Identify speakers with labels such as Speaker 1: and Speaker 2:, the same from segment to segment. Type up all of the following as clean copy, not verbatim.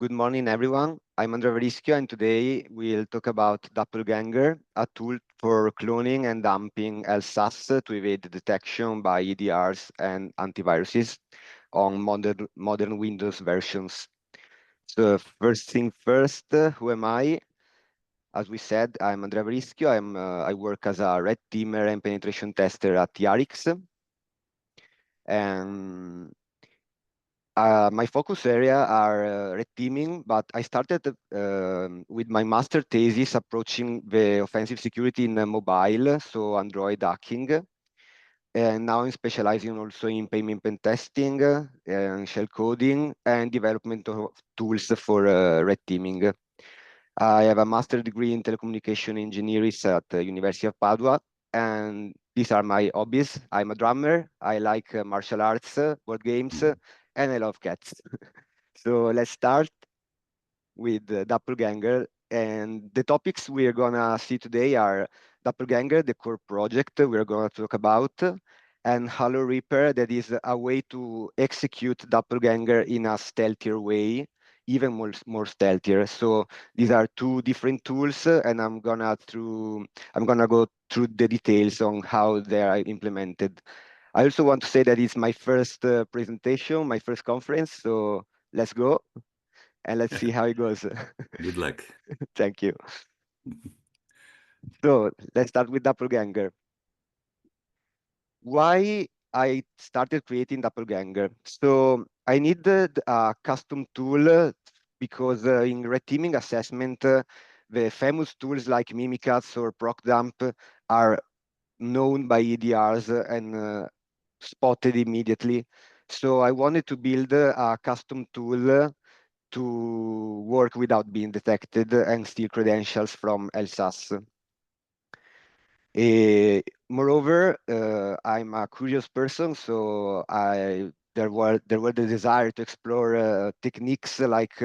Speaker 1: Good morning, everyone. I'm Andrea Varischio, and today we'll talk about Doppelganger, a tool for cloning and dumping LSASS to evade detection by EDRs and antiviruses on modern Windows versions. So first thing first, who am I? As we said, I'm Andrea Varischio. I work as a red teamer and penetration tester at Yarix. And my focus area are red teaming, but I started with my master thesis approaching the offensive security in mobile, so Android hacking. And now I'm specializing also in payment pen testing, and shell coding, and development of tools for red teaming. I have a master degree in telecommunication engineering at the University of Padua, and these are my hobbies. I'm a drummer. I like martial arts, board games, and I love cats. So let's start with Doppelganger. And the topics we're gonna see today are Doppelganger, the core project we're gonna talk about, and HollowReaper, that is a way to execute Doppelganger in a stealthier way, even more stealthier. So these are two different tools, and I'm gonna go through the details on how they are implemented. I also want to say that it's my first presentation, my first conference, so let's go and let's see how it goes.
Speaker 2: Good luck.
Speaker 1: Thank you. So let's start with Doppelganger. Why I started creating Doppelganger? So I needed a custom tool because in red teaming assessment, the famous tools like Mimikatz or ProcDump are known by EDRs and spotted immediately. So I wanted to build a custom tool to work without being detected and steal credentials from LSASS. Moreover, I'm a curious person, so there were the desire to explore techniques like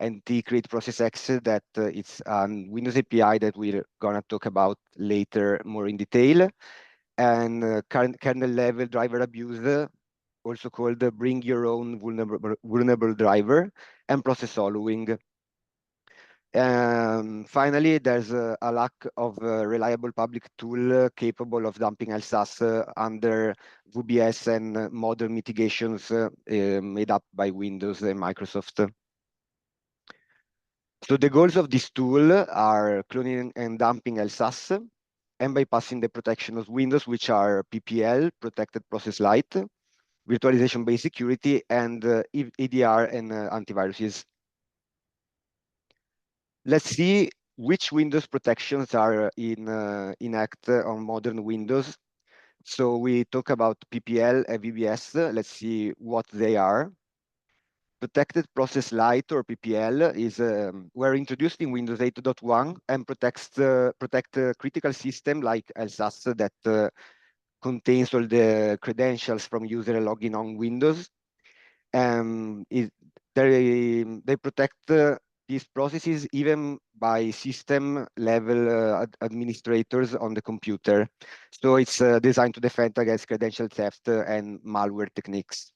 Speaker 1: NT create process X that it's a Windows API that we're gonna talk about later more in detail, and kernel level driver abuse, also called bring your own vulnerable driver, and process following. Finally, there's a lack of a reliable public tool capable of dumping LSASS under VBS and modern mitigations made up by Windows and Microsoft. So the goals of this tool are cloning and dumping LSASS and bypassing the protection of Windows, which are PPL, Protected Process Light, virtualization-based security, and EDR and antiviruses. Let's see which Windows protections are in act on modern Windows. So we talk about PPL and VBS. Let's see what they are. Protected Process Light, or PPL, is were introduced in Windows 8.1 and protect critical system like LSASS that contains all the credentials from user login on Windows. It, they protect these processes even by system level administrators on the computer. So it's designed to defend against credential theft and malware techniques.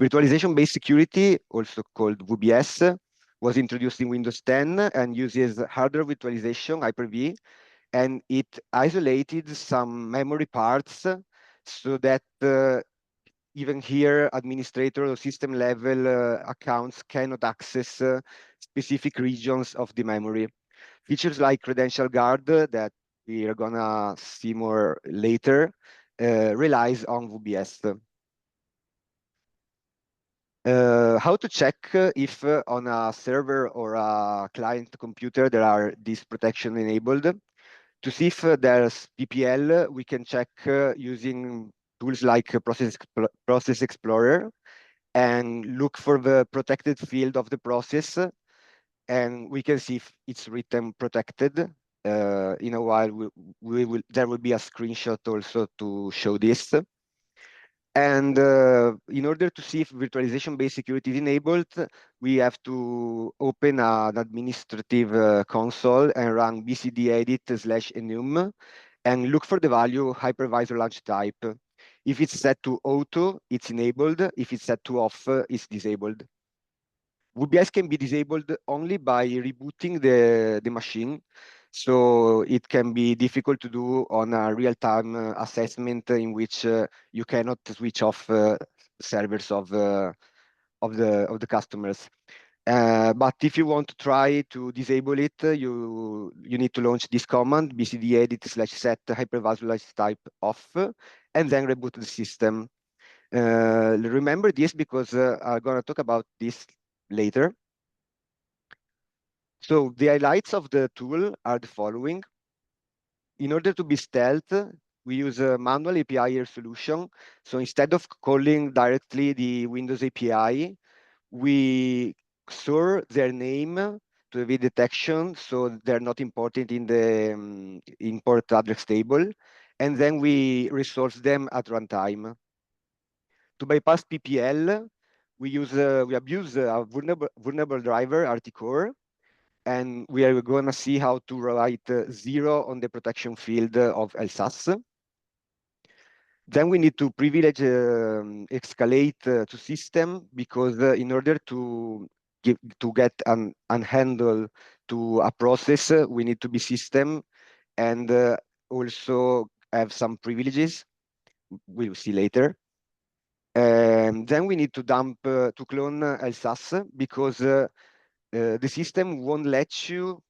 Speaker 1: Virtualization-based security, also called VBS, was introduced in Windows 10 and uses hardware virtualization, Hyper-V, and it isolated some memory parts so that even here, administrator or system level accounts cannot access specific regions of the memory. Features like credential guard that we are gonna see more later relies on VBS. How to check if on a server or a client computer there are these protection enabled? To see if there's PPL, we can check using tools like Process Explorer and look for the protected field of the process, and we can see if it's written protected. In a while, there will be a screenshot also to show this. And in order to see if virtualization-based security is enabled, we have to open an administrative console and run bcdedit/enum and look for the value hypervisor launch type. If it's set to auto, it's enabled. If it's set to off, it's disabled. VBS can be disabled only by rebooting the machine. So it can be difficult to do on a real-time assessment in which you cannot switch off servers of the customers. But if you want to try to disable it, you need to launch this command bcdedit/set hypervisualize type off, and then reboot the system. Remember this because I'm going to talk about this later. So the highlights of the tool are the following. In order to be stealth, we use a manual API resolution. So instead of calling directly the Windows API, we store their name to evade detection, so they're not imported in the import address table. And then we resource them at runtime. To bypass PPL, we abuse a vulnerable driver, RTCore, and we are going to see how to write 0 on the protection field of LSASS. Then we need to privilege escalate to system, because in order to get an handle to a process, we need to be system and also have some privileges. We'll see later. Then we need to to clone LSASS, because the system won't let you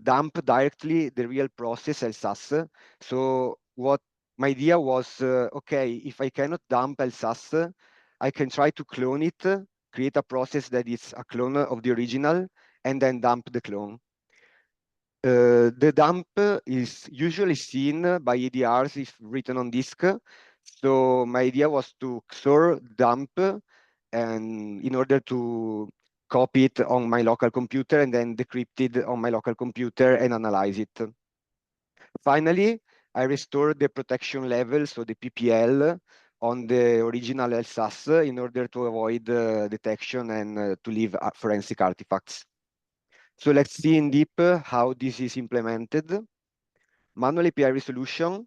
Speaker 1: dump directly the real process LSASS. So what my idea was, okay, if I cannot dump LSASS, I can try to clone it, create a process that is a clone of the original, and then dump the clone. The dump is usually seen by EDRs if written on disk. So my idea was to XOR dump, and in order to copy it on my local computer and then decrypt it on my local computer and analyze it. Finally, I restored the protection level, so the PPL, on the original LSASS in order to avoid detection and to leave forensic artifacts. So let's see in deep how this is implemented. Manual API resolution.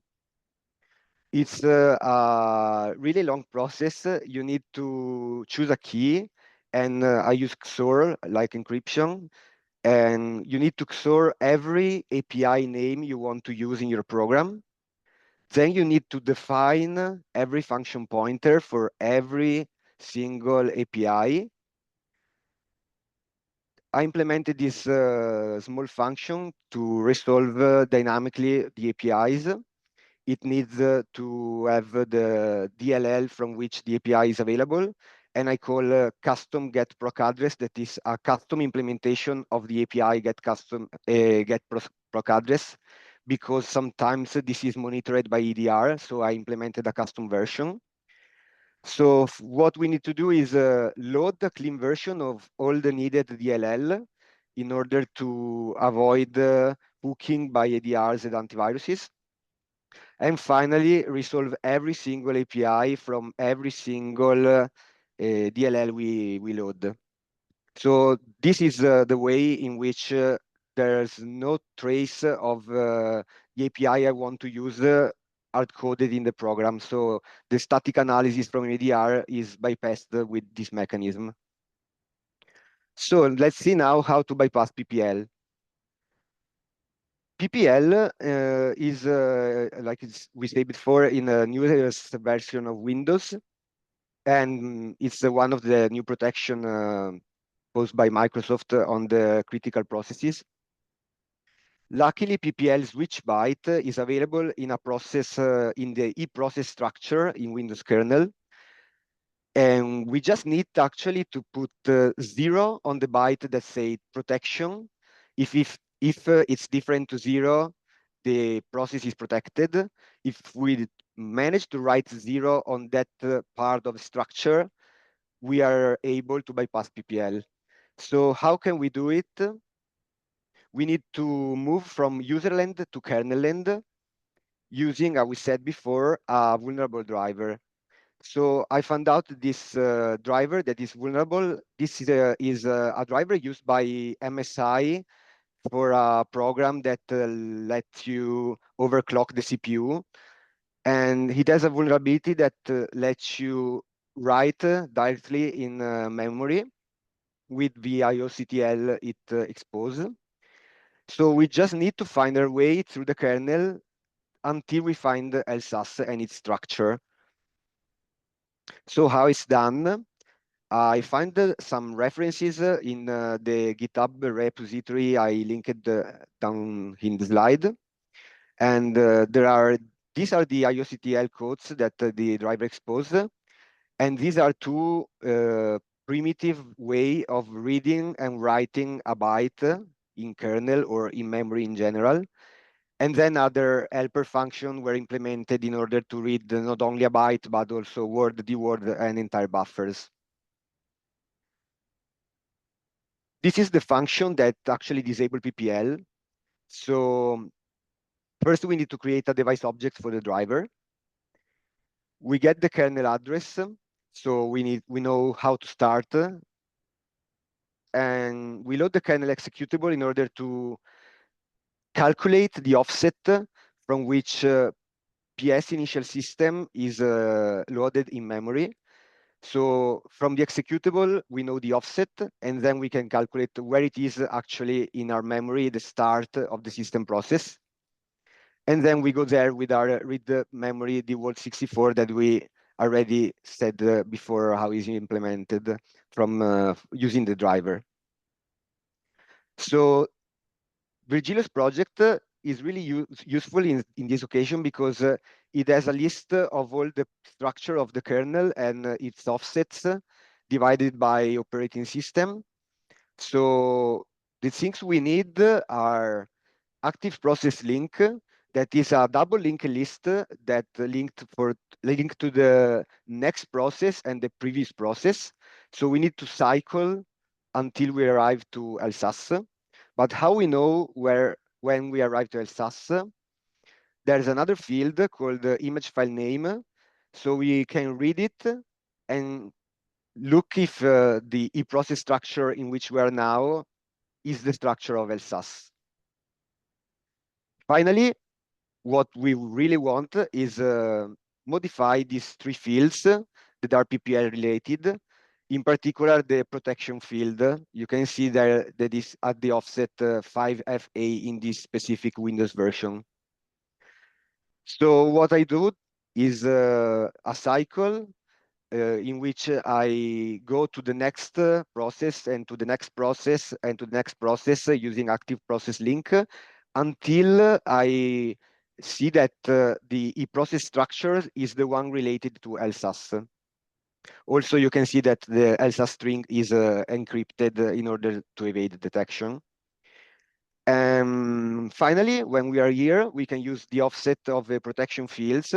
Speaker 1: It's a really long process. You need to choose a key, and I use XOR, like encryption. And you need to XOR every API name you want to use in your program. Then you need to define every function pointer for every single API. I implemented this small function to resolve dynamically the APIs. It needs to have the DLL from which the API is available. And I call custom get proc address, that is a custom implementation of the API get proc address, because sometimes this is monitored by EDR. So I implemented a custom version. So what we need to do is load the clean version of all the needed DLL in order to avoid hooking by EDRs and antiviruses. And finally, resolve every single API from every single DLL we load. So this is the way in which there's no trace of the API I want to use hard-coded in the program. So the static analysis from ADR is bypassed with this mechanism. So let's see now how to bypass PPL. PPL is, like we said before, in a newest version of Windows, and it's one of the new protection posed by Microsoft on the critical processes. Luckily, PPL switch byte is available in a process in the e-process structure in Windows kernel. And we just need actually to put 0 on the byte that say protection. If it's different to 0, the process is protected. If we manage to write 0 on that part of the structure, we are able to bypass PPL. So how can we do it? We need to move from userland to kernelland using, as we said before, a vulnerable driver. So I found out this driver that is vulnerable. This is a driver used by MSI for a program that lets you overclock the CPU. And it has a vulnerability that lets you write directly in memory. with the IOCTL it exposes. So we just need to find our way through the kernel until we find LSASS and its structure. So how it's done? I find some references in the GitHub repository I linked down in the slide. And these are the IOCTL codes that the driver exposed. And these are two primitive way of reading and writing a byte in kernel or in memory in general. And then other helper functions were implemented in order to read not only a byte, but also word, dword, and entire buffers. This is the function that actually disable PPL. So first we need to create a device object for the driver. We get the kernel address. So we know how to start, and we load the kernel executable in order to calculate the offset from which PS initial system is loaded in memory. So from the executable, we know the offset, and then we can calculate where it is actually in our memory, the start of the system process. And then we go there with our read the memory, the word 64 that we already said before how is implemented from using the driver. So Virgilio's project is really useful in this occasion because it has a list of all the structure of the kernel and its offsets divided by operating system. So the things we need are active process link, that is a double link list that linked to the next process and the previous process. So we need to cycle until we arrive to LSASS. But how we know when we arrive to LSASS? There's another field called image file name. So we can read it and look if the eProcess structure in which we are now is the structure of LSASS. Finally, what we really want is modify these three fields that are PPL related. In particular, the protection field. You can see there that is at the offset 5FA in this specific Windows version. So what I do is a cycle in which I go to the next process and to the next process and to the next process using active process link until I see that the eProcess structure is the one related to LSASS. Also, you can see that the LSASS string is encrypted in order to evade detection. Finally, when we are here, we can use the offset of the protection fields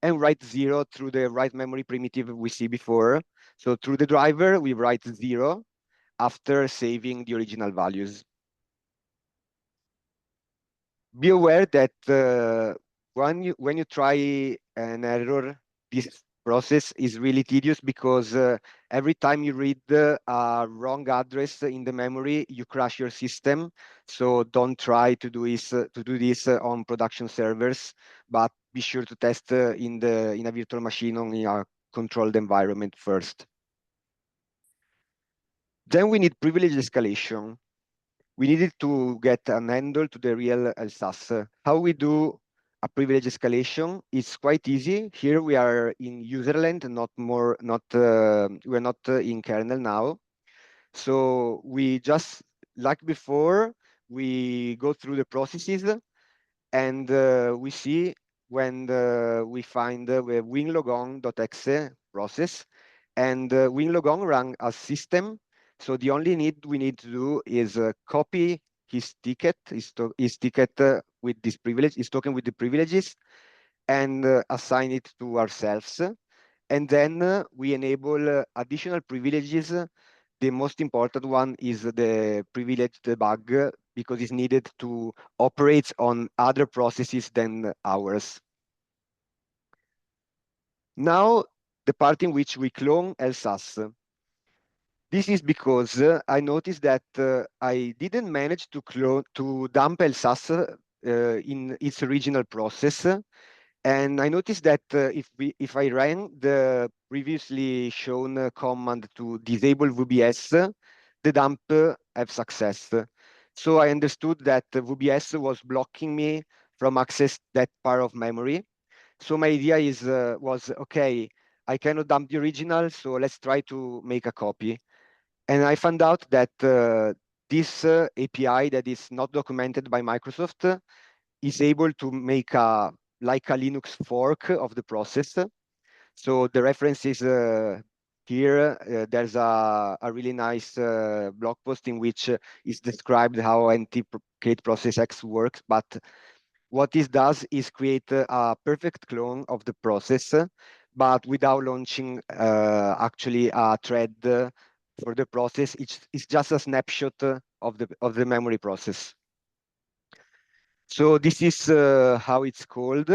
Speaker 1: and write 0 through the write memory primitive we see before. So through the driver, we write 0 after saving the original values. Be aware that when you try an error, this process is really tedious because every time you read a wrong address in the memory, you crash your system. So don't try to do this on production servers, but be sure to test in a virtual machine on a controlled environment first. Then we need privilege escalation. We needed to get an handle to the real LSASS. How we do a privilege escalation is quite easy. Here we are in userland, we're not in kernel now. So we just, like before, we go through the processes and we see when we find the winlogon.exe process, and winlogon run a system. So the only we need to do is copy his ticket, with this privilege, his token with the privileges, and assign it to ourselves. And then we enable additional privileges. The most important one is the privilege debug because it's needed to operate on other processes than ours. Now, the part in which we clone LSASS. This is because I noticed that I didn't manage to dump LSASS in its original process. And I noticed that if I ran the previously shown command to disable VBS, the dump have success. So I understood that VBS was blocking me from access that part of memory. So my idea was, okay, I cannot dump the original, so let's try to make a copy. And I found out that this API that is not documented by Microsoft is able to make like a Linux fork of the process. So the reference is here. There's a really nice blog post in which is described how NT-create process X works. But what this does is create a perfect clone of the process, but without launching actually a thread for the process. It's just a snapshot of the memory process. So this is how it's called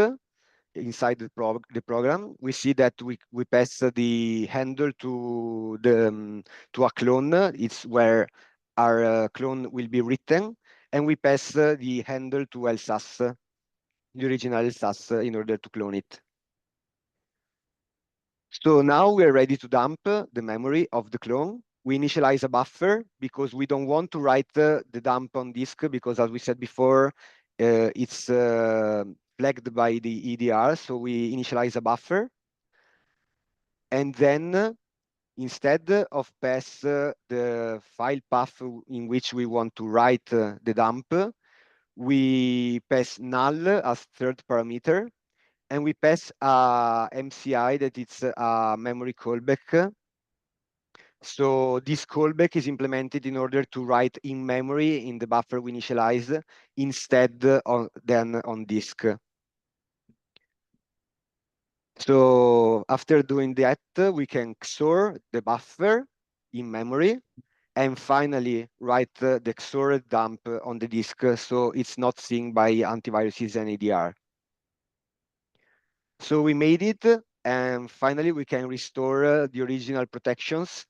Speaker 1: inside the program. We see that we pass the handle to to a clone. It's where our clone will be written, and we pass the handle to LSASS, the original LSASS, in order to clone it. So now we're ready to dump the memory of the clone. We initialize a buffer because we don't want to write the dump on disk because, as we said before, it's flagged by the EDR. So we initialize a buffer. And then instead of pass the file path in which we want to write the dump, we pass null as third parameter. And we pass a MCI that it's a memory callback. So this callback is implemented in order to write in memory in the buffer we initialize instead than on disk. So after doing that, we can XOR the buffer in memory and finally write the XOR dump on the disk so it's not seen by antiviruses and EDR. So we made it, and finally we can restore the original protections.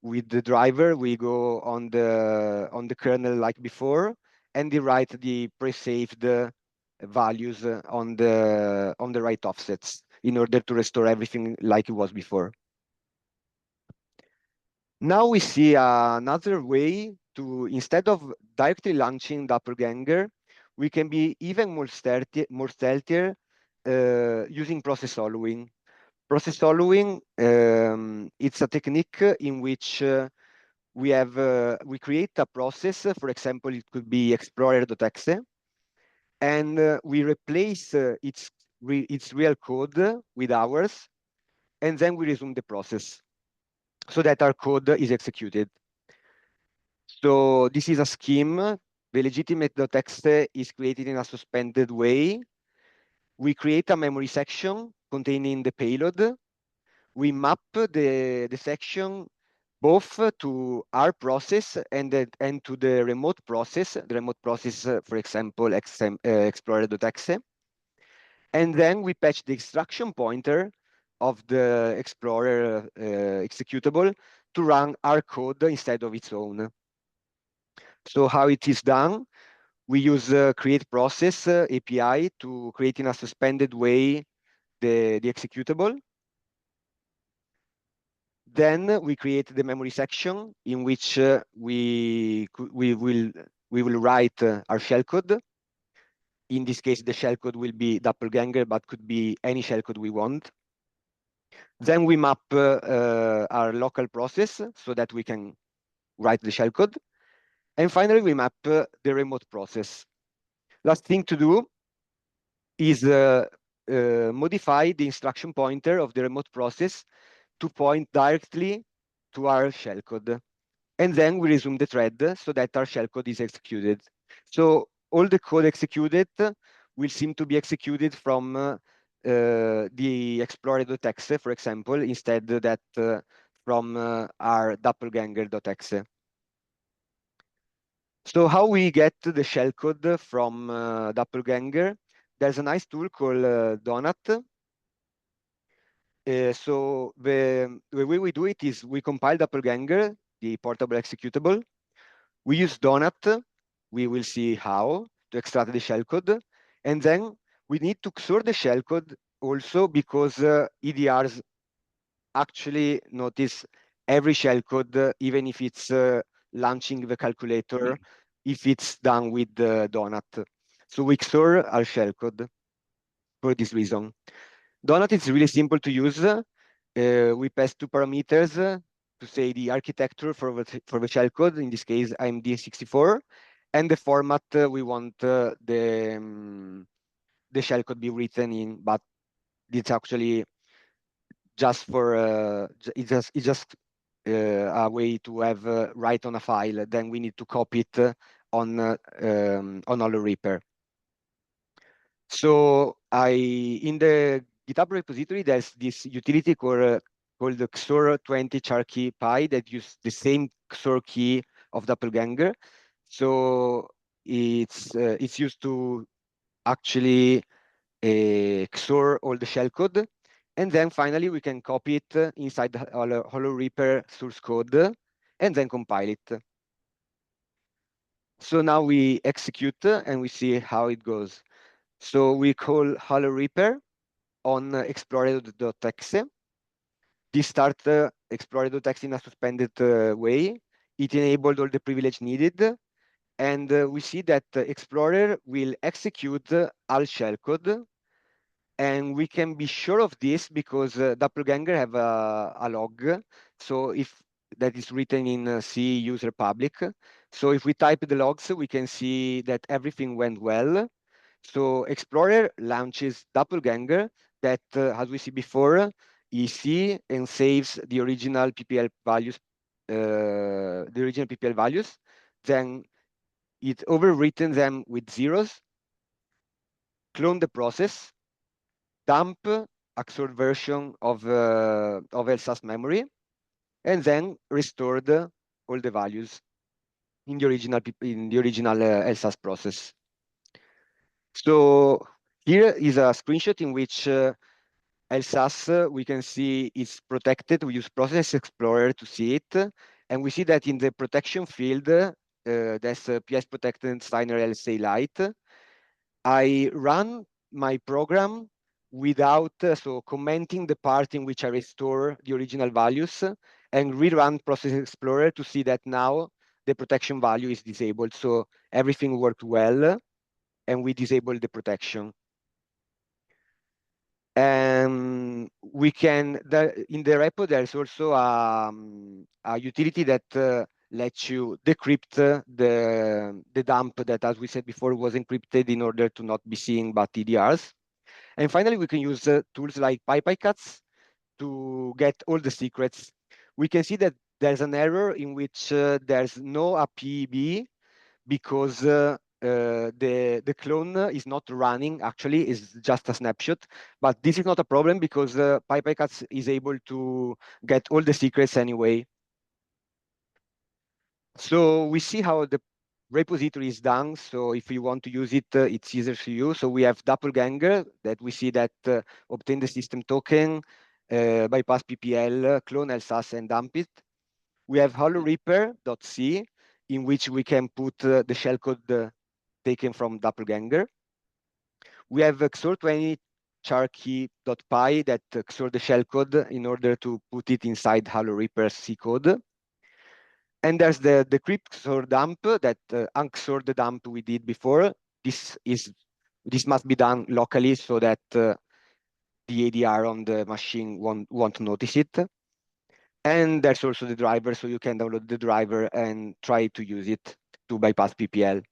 Speaker 1: With the driver, we go on the kernel like before, and we write the pre-saved values on the right offsets in order to restore everything like it was before. Now we see another way to, instead of directly launching Doppelganger, we can be even more stealthier using process hollowing. Process hollowing, it's a technique in which we create a process. For example, it could be explorer.exe, and we replace its real code with ours, and then we resume the process so that our code is executed. So this is a scheme. The legitimate.exe is created in a suspended way. We create a memory section containing the payload. We map the section both to our process and to the remote process. The remote process, for example, explorer.exe. And then we patch the extraction pointer of the Explorer executable to run our code instead of its own. So how it is done? We use create process API to create in a suspended way the executable. Then we create the memory section in which we will write our shellcode. In this case, the shellcode will be Doppelganger, but could be any shellcode we want. Then we map our local process so that we can write the shellcode. And finally, we map the remote process. Last thing to do is modify the instruction pointer of the remote process to point directly to our shellcode. And then we resume the thread so that our shellcode is executed. So all the code executed will seem to be executed from the explorer.exe, for example, instead that from our doppelganger.exe. So how we get the shellcode from Doppelganger? There's a nice tool called Donut. So the way we do it is we compile Doppelganger, the portable executable. We use Donut. We will see how to extract the shellcode. And then we need to XOR the shellcode also because EDRs actually notice every shellcode, even if it's launching the calculator if it's done with the donut. So we XOR our shellcode for this reason. Donut is really simple to use. We pass two parameters to say the architecture for the shellcode, in this case AMD64, and the format we want the shellcode be written in, but it's actually just for it's just a way to have write on a file. Then we need to copy it on HollowReaper. So in the GitHub repository, there's this utility called the XOR 20 char key pi that uses the same XOR key of Doppelganger. So it's used to actually XOR all the shellcode. And then finally, we can copy it inside the HollowReaper source code and then compile it. So now we execute and we see how it goes. So we call HollowReaper on explorer.exe. This start explorer.exe in a suspended way. It enabled all the privilege needed. And we see that Explorer will execute all shellcode. And we can be sure of this because Doppelganger have a log. So if that is written in C user public. So if we type the logs, we can see that everything went well. So Explorer launches Doppelganger that, as we see before, he sees and saves the original PPL values, Then it overwritten them with zeros, clone the process, dump a XOR version of LSASS memory, and then restored all the values in the original LSASS process. So here is a screenshot in which LSASS, we can see it's protected. We use Process Explorer to see it. And we see that in the protection field, there's a PS protected Steiner LSA light. I run my program without, so commenting the part in which I restore the original values and rerun Process Explorer to see that now the protection value is disabled. So everything worked well and we disabled the protection. And we can, in the repo, there's also a utility that lets you decrypt the dump that, as we said before, was encrypted in order to not be seen by TDRs. And finally, we can use tools like PyPyCats to get all the secrets. We can see that there's an error in which there's no APB because the clone is not running, actually, is just a snapshot. But this is not a problem because PyPyCats is able to get all the secrets anyway. So we see how the repository is done. So if you want to use it, it's easier to use. So we have Doppelganger that we see that obtain the system token, bypass PPL, clone LSASS, and dump it. We have HollowReaper.c, in which we can put the shellcode taken from Doppelganger. We have XOR 20 char key.py that XOR the shellcode in order to put it inside HollowReaper C code. And there's the decrypt XOR dump that unxor the dump we did before. This must be done locally so that the ADR on the machine won't notice it. And there's also the driver, so you can download the driver and try to use it to bypass PPL.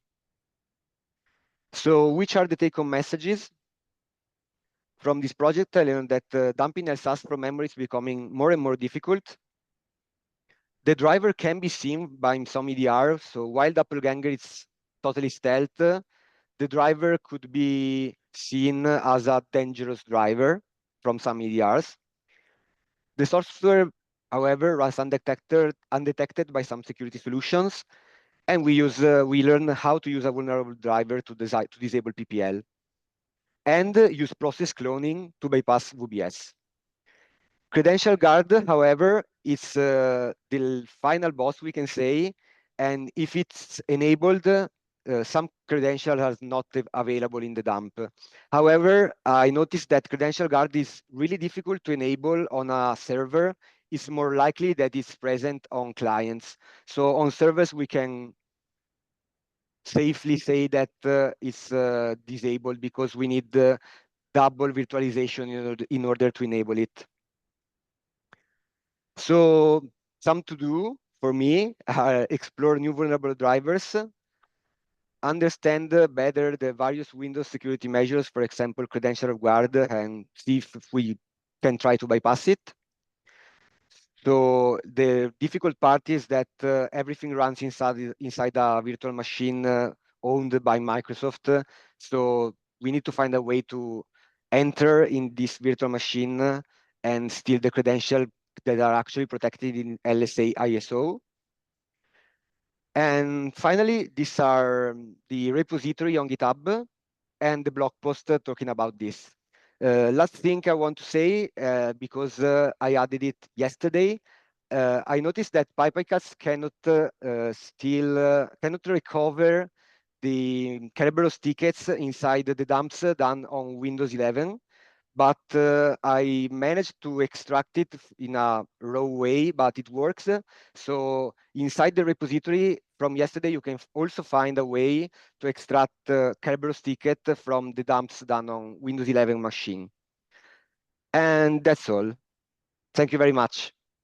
Speaker 1: So which are the take-home messages from this project? I learned that dumping LSASS from memory is becoming more and more difficult. The driver can be seen by some EDR. So while Doppelganger is totally stealth, the driver could be seen as a dangerous driver from some EDRs. The software, however, runs undetected by some security solutions. And we learn how to use a vulnerable driver to disable PPL and use process cloning to bypass VBS. Credential guard, however, is the final boss, we can say. And if it's enabled, some credentials are not available in the dump. However, I noticed that credential guard is really difficult to enable on a server it's more likely that it's present on clients. So on servers, we can safely say that it's disabled because we need double virtualization in order to enable it. So some to do for me are explore new vulnerable drivers, understand better the various Windows security measures, for example, credential guard, and see if we can try to bypass it. So the difficult part is that everything runs inside a virtual machine owned by Microsoft. So we need to find a way to enter in this virtual machine and steal the credentials that are actually protected in LSA ISO. And finally, these are the repository on GitHub and the blog post talking about this. Last thing I want to say, because I added it yesterday, I noticed that pipecats cannot cannot recover the Kerberos tickets inside the dumps done on Windows 11. But I managed to extract it in a raw way, but it works. So inside the repository from yesterday, you can also find a way to extract Kerberos ticket from the dumps done on Windows 11 machine. And that's all. Thank you very much.